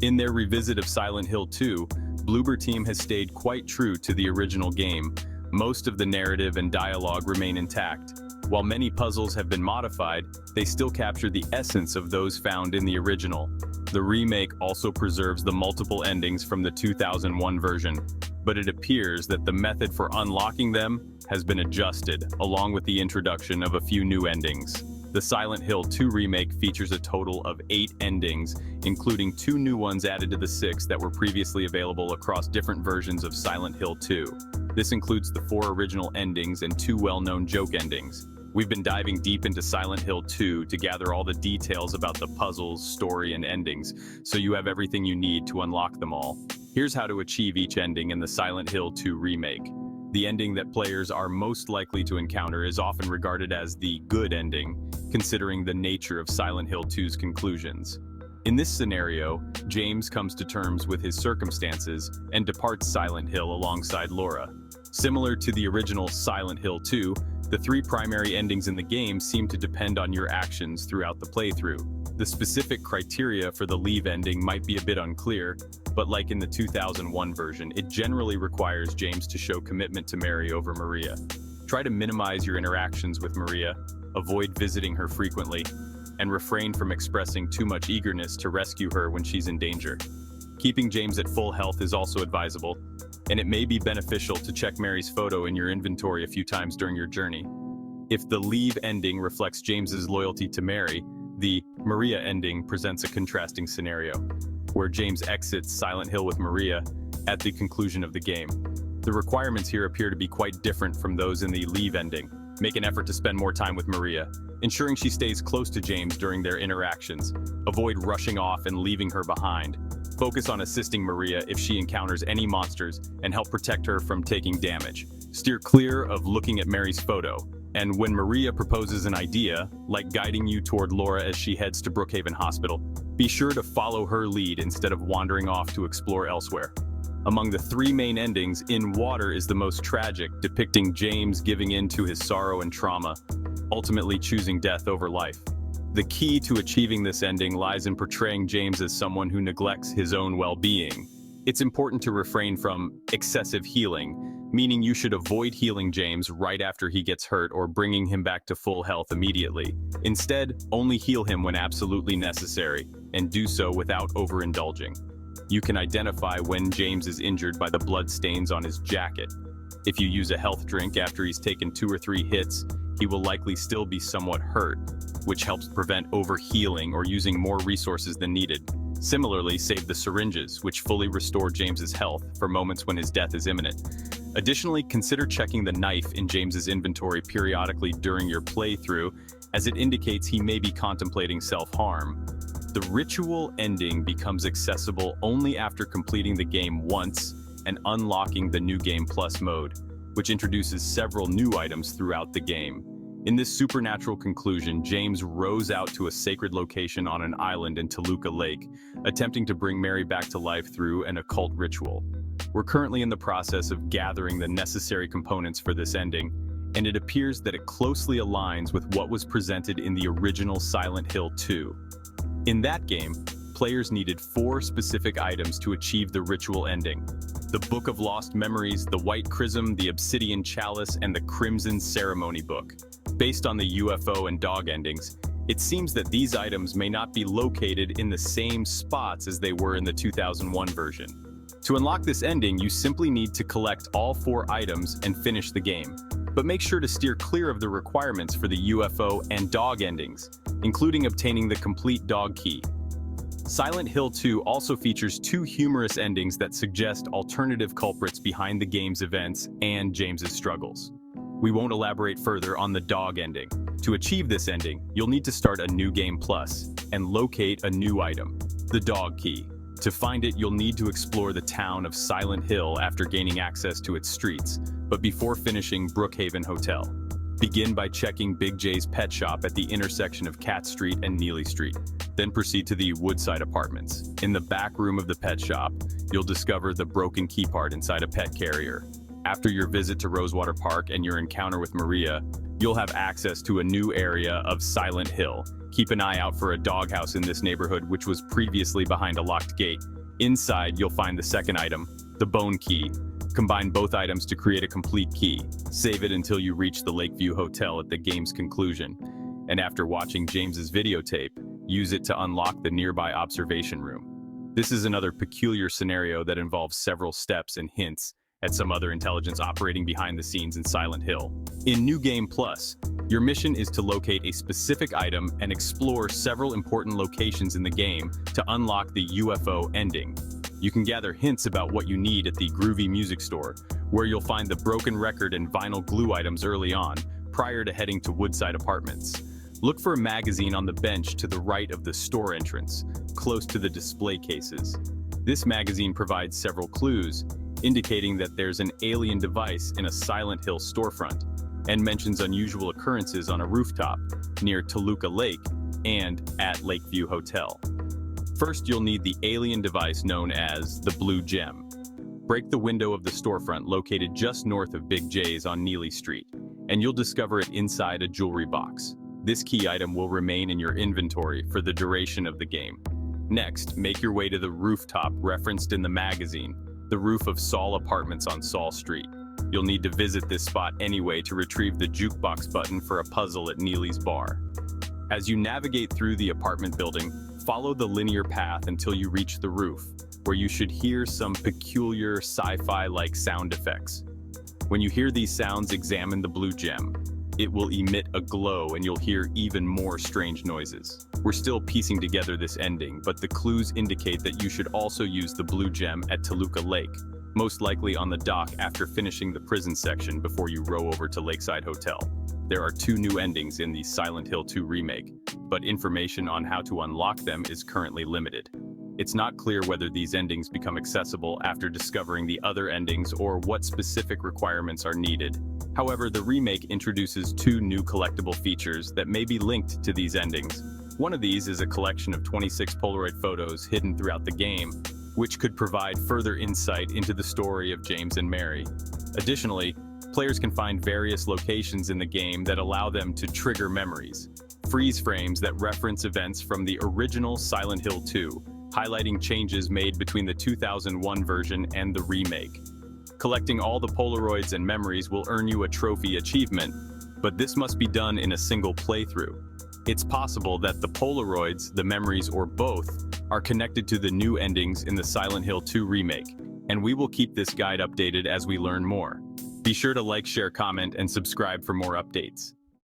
In their revisit of Silent Hill 2, Bloober Team has stayed quite true to the original game. Most of the narrative and dialogue remain intact. While many puzzles have been modified, they still capture the essence of those found in the original. The remake also preserves the multiple endings from the 2001 version, but it appears that the method for unlocking them has been adjusted, along with the introduction of a few new endings. The Silent Hill 2 remake features a total of 8 endings, including 2 new ones added to the 6 that were previously available across different versions of Silent Hill 2. This includes the 4 original endings and 2 well-known joke endings. We've been diving deep into Silent Hill 2 to gather all the details about the puzzles, story, and endings, so you have everything you need to unlock them all. Here's how to achieve each ending in the Silent Hill 2 remake. The ending that players are most likely to encounter is often regarded as the good ending, considering the nature of Silent Hill 2's conclusions. In this scenario, James comes to terms with his circumstances and departs Silent Hill alongside Laura. Similar to the original Silent Hill 2, the 3 primary endings in the game seem to depend on your actions throughout the playthrough. The specific criteria for the leave ending might be a bit unclear, but like in the 2001 version, it generally requires James to show commitment to Mary over Maria. Try to minimize your interactions with Maria, avoid visiting her frequently, and refrain from expressing too much eagerness to rescue her when she's in danger. Keeping James at full health is also advisable, and it may be beneficial to check Mary's photo in your inventory a few times during your journey. If the leave ending reflects James's loyalty to Mary, the Maria ending presents a contrasting scenario, where James exits Silent Hill with Maria at the conclusion of the game. The requirements here appear to be quite different from those in the leave ending. Make an effort to spend more time with Maria, ensuring she stays close to James during their interactions. Avoid rushing off and leaving her behind. Focus on assisting Maria if she encounters any monsters and help protect her from taking damage. Steer clear of looking at Mary's photo. And when Maria proposes an idea, like guiding you toward Laura as she heads to Brookhaven Hospital, be sure to follow her lead instead of wandering off to explore elsewhere. Among the 3 main endings, In Water is the most tragic, depicting James giving in to his sorrow and trauma, ultimately choosing death over life. The key to achieving this ending lies in portraying James as someone who neglects his own well-being. It's important to refrain from excessive healing, meaning you should avoid healing James right after he gets hurt or bringing him back to full health immediately. Instead, only heal him when absolutely necessary, and do so without overindulging. You can identify when James is injured by the blood stains on his jacket. If you use a health drink after he's taken 2 or 3 hits, he will likely still be somewhat hurt, which helps prevent overhealing or using more resources than needed. Similarly, save the syringes, which fully restore James's health for moments when his death is imminent. Additionally, consider checking the knife in James's inventory periodically during your playthrough, as it indicates he may be contemplating self-harm. The ritual ending becomes accessible only after completing the game once and unlocking the New Game Plus mode, which introduces several new items throughout the game. In this supernatural conclusion, James rows out to a sacred location on an island in Toluca Lake, attempting to bring Mary back to life through an occult ritual. We're currently in the process of gathering the necessary components for this ending, and it appears that it closely aligns with what was presented in the original Silent Hill 2. In that game, players needed 4 specific items to achieve the ritual ending: the Book of Lost Memories, the White Chrism, the Obsidian Chalice, and the Crimson Ceremony Book. Based on the UFO and dog endings, it seems that these items may not be located in the same spots as they were in the 2001 version. To unlock this ending, you simply need to collect all 4 items and finish the game. But make sure to steer clear of the requirements for the UFO and dog endings, including obtaining the complete dog key. Silent Hill 2 also features 2 humorous endings that suggest alternative culprits behind the game's events and James's struggles. We won't elaborate further on the dog ending. To achieve this ending, you'll need to start a New Game Plus and locate a new item, the dog key. To find it, you'll need to explore the town of Silent Hill after gaining access to its streets, but before finishing Brookhaven Hotel. Begin by checking Big J's pet shop at the intersection of Cat Street and Neely Street. Then proceed to the Woodside Apartments. In the back room of the pet shop, you'll discover the broken key part inside a pet carrier. After your visit to Rosewater Park and your encounter with Maria, you'll have access to a new area of Silent Hill, Keep an eye out for a doghouse in this neighborhood, which was previously behind a locked gate. Inside, you'll find the second item, the bone key. Combine both items to create a complete key. Save it until you reach the Lakeview Hotel at the game's conclusion. And after watching James's videotape, use it to unlock the nearby observation room. This is another peculiar scenario that involves several steps and hints at some other intelligence operating behind the scenes in Silent Hill. In New Game Plus, your mission is to locate a specific item and explore several important locations in the game to unlock the UFO ending. You can gather hints about what you need at the Groovy Music Store, where you'll find the broken record and vinyl glue items early on, prior to heading to Woodside Apartments. Look for a magazine on the bench to the right of the store entrance, close to the display cases. This magazine provides several clues, indicating that there's an alien device in a Silent Hill storefront, and mentions unusual occurrences on a rooftop, near Toluca Lake, and at Lakeview Hotel. First, you'll need the alien device known as the Blue Gem. Break the window of the storefront located just north of Big J's on Neely Street, and you'll discover it inside a jewelry box. This key item will remain in your inventory for the duration of the game. Next, make your way to the rooftop referenced in the magazine, the roof of Saul Apartments on Saul Street. You'll need to visit this spot anyway to retrieve the jukebox button for a puzzle at Neely's bar. As you navigate through the apartment building, follow the linear path until you reach the roof, where you should hear some peculiar sci-fi-like sound effects. When you hear these sounds, examine the blue gem. It will emit a glow and you'll hear even more strange noises. We're still piecing together this ending, but the clues indicate that you should also use the blue gem at Toluca Lake, most likely on the dock after finishing the prison section before you row over to Lakeside Hotel. There are 2 new endings in the Silent Hill 2 remake, but information on how to unlock them is currently limited. It's not clear whether these endings become accessible after discovering the other endings or what specific requirements are needed. However, the remake introduces 2 new collectible features that may be linked to these endings. One of these is a collection of 26 Polaroid photos hidden throughout the game, which could provide further insight into the story of James and Mary. Additionally, players can find various locations in the game that allow them to trigger memories. Freeze frames that reference events from the original Silent Hill 2, highlighting changes made between the 2001 version and the remake. Collecting all the Polaroids and memories will earn you a trophy achievement, but this must be done in a single playthrough. It's possible that the Polaroids, the memories, or both are connected to the new endings in the Silent Hill 2 remake, and we will keep this guide updated as we learn more. Be sure to like, share, comment, and subscribe for more updates.